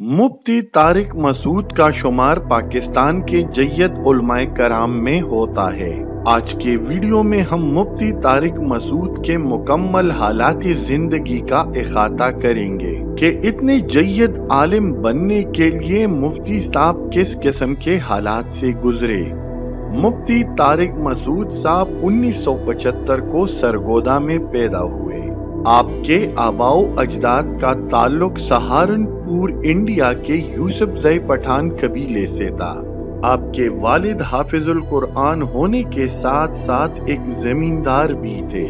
मुफ्ती तारिक मसूद का शुमार पाकिस्तान के जय्यद उलमाए कराम में होता है। आज के वीडियो में हम मुफ्ती तारिक मसूद के मुकम्मल हालाती जिंदगी का इहाता करेंगे कि इतने जय्यद आलिम बनने के लिए मुफ्ती साहब किस किस्म के हालात से गुजरे। मुफ्ती तारिक मसूद साहब 1975 को सरगोदा में पैदा हुए। आपके आबाओ अजदाद का ताल्लुक सहारनपुर इंडिया के यूसुफजई पठान कबीले से था। आपके वालिद हाफिजुल कुरान होने के साथ साथ एक जमींदार भी थे।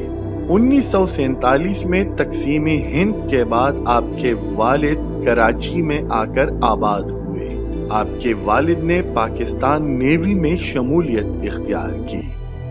1947 में तकसीम हिंद के बाद आपके वालिद कराची में आकर आबाद हुए। आपके वालिद ने पाकिस्तान नेवी में शमूलियत इख्तियार की।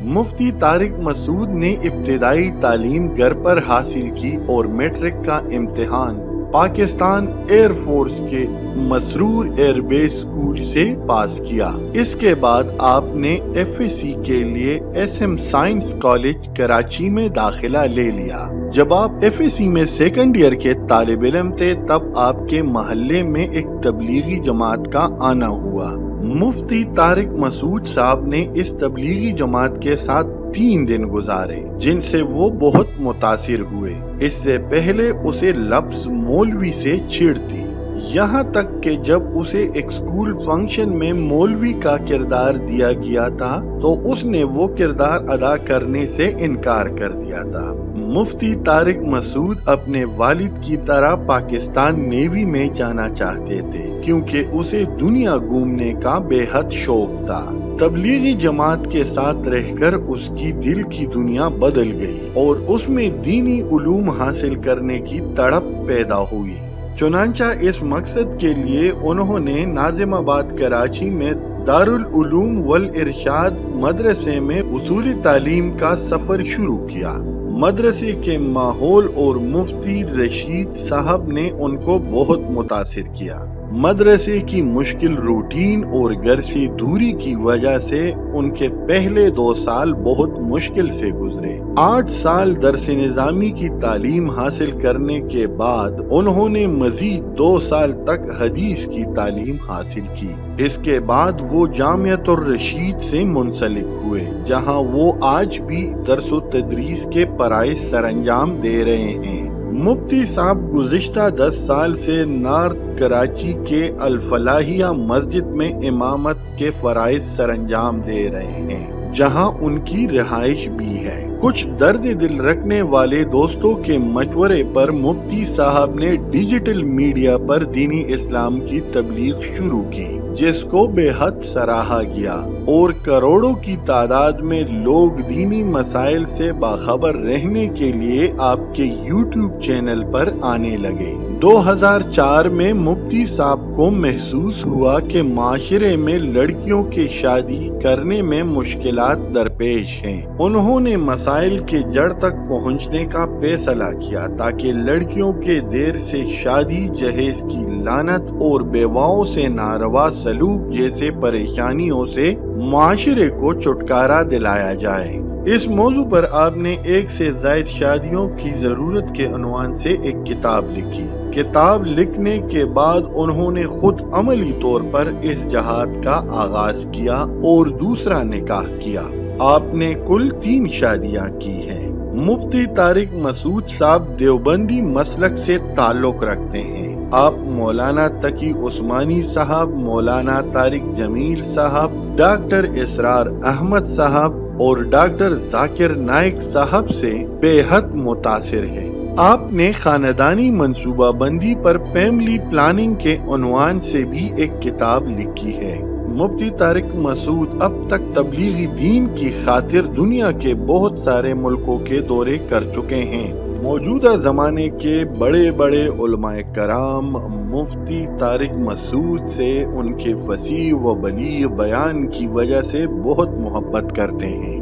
मुफ्ती तारिक मसूद ने इब्तिदाई तालीम घर पर हासिल की और मैट्रिक का इम्तिहान पाकिस्तान एयर फोर्स के मसरूर एयरबेस स्कूल से पास किया। इसके बाद आपने एफएसी के लिए एसएम साइंस कॉलेज कराची में दाखिला ले लिया। जब आप एफएसी में सेकंड ईयर के तालिब इल्म थे तब आपके महल्ले में एक तबलीगी जमात का आना हुआ। मुफ्ती तारिक मसूद साहब ने इस तबलीगी जमात के साथ 3 दिन गुजारे जिनसे वो बहुत मुतासिर हुए। इससे पहले उसे लफ्ज मौलवी से चिढ़ थी, यहाँ तक कि जब उसे एक स्कूल फंक्शन में मौलवी का किरदार दिया गया था तो उसने वो किरदार अदा करने से इनकार कर दिया था। मुफ्ती तारिक मसूद अपने वालिद की तरह पाकिस्तान नेवी में जाना चाहते थे क्योंकि उसे दुनिया घूमने का बेहद शौक था। तबलीगी जमात के साथ रहकर उसकी दिल की दुनिया बदल गई और उसमें दीनी उलूम हासिल करने की तड़प पैदा हुई। चुनांचा इस मकसद के लिए उन्होंने नाजिमाबाद कराची में दारुल उलूम वल इरशाद मदरसे में उसूली तालीम का सफर शुरू किया। मदरसे के माहौल और मुफ्ती रशीद साहब ने उनको बहुत मुतासिर किया। मदरसे की मुश्किल रूटीन और घर से दूरी की वजह से उनके पहले 2 साल बहुत मुश्किल से गुजरे। 8 साल दरस निज़ामी की तालीम हासिल करने के बाद उन्होंने मजीद 2 साल तक हदीस की तालीम हासिल की। इसके बाद वो जामियातुर रशीद से मुंसलिक हुए जहां वो आज भी दर्स व तदरीस के फराइज़ सरंजाम दे रहे हैं। मुफ्ती साहब गुज़िश्ता 10 साल से नॉर्थ कराची के अल-फलाहिया मस्जिद में इमामत के फराइज़ सरंजाम दे रहे हैं जहां उनकी रिहाइश भी है। कुछ दर्द दिल रखने वाले दोस्तों के मशवरे पर मुफ्ती साहब ने डिजिटल मीडिया पर दीनी इस्लाम की तबलीग शुरू की जिसको बेहद सराहा गया और करोड़ों की तादाद में लोग दीनी मसाइल से बाखबर रहने के लिए आपके यूट्यूब चैनल पर आने लगे। 2004 में मुफ्ती साहब को महसूस हुआ कि माशरे में लड़कियों की शादी करने में मुश्किलात दरपेश हैं। उन्होंने मसाइल के जड़ तक पहुंचने का फैसला किया ताकि लड़कियों के देर से शादी, जहेज की लानत और बेवाओं से नारवा सलूक जैसे परेशानियों से माशरे को छुटकारा दिलाया जाए। इस मौजू पर आपने 1 से ज़ायद शादियों की जरूरत के उन्वान से एक किताब लिखी। किताब लिखने के बाद उन्होंने खुद अमली तौर पर इस जहाद का आगाज किया और दूसरा निकाह किया। आपने कुल 3 शादियां की हैं। मुफ्ती तारिक मसूद साहब देवबंदी मसलक से ताल्लुक रखते हैं। आप मौलाना तकी उस्मानी साहब, मौलाना तारिक जमील साहब, डॉक्टर इसरार अहमद साहब और डॉक्टर जाकिर नाइक साहब से बेहद मुतासिर है। आपने खानदानी मंसूबा बंदी पर फैमिली प्लानिंग के उन्वान से भी एक किताब लिखी है। मुफ्ती तारिक मसूद अब तक तबलीगी दीन की खातिर दुनिया के बहुत सारे मुल्कों के दौरे कर चुके हैं। मौजूदा जमाने के बड़े बड़े उलमाए कराम मुफ्ती तारिक मसूद से उनके फसीह व बलीग बयान की वजह से बहुत मोहब्बत करते हैं।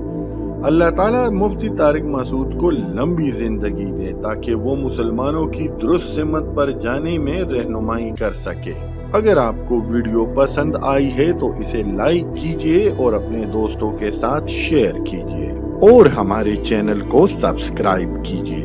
अल्लाह ताला मुफ्ती तारिक मसूद को लंबी जिंदगी दे ताकि वो मुसलमानों की दुरुस्त सिमत पर जाने में रहनुमाई कर सके। अगर आपको वीडियो पसंद आई है तो इसे लाइक कीजिए और अपने दोस्तों के साथ शेयर कीजिए और हमारे चैनल को सब्सक्राइब कीजिए।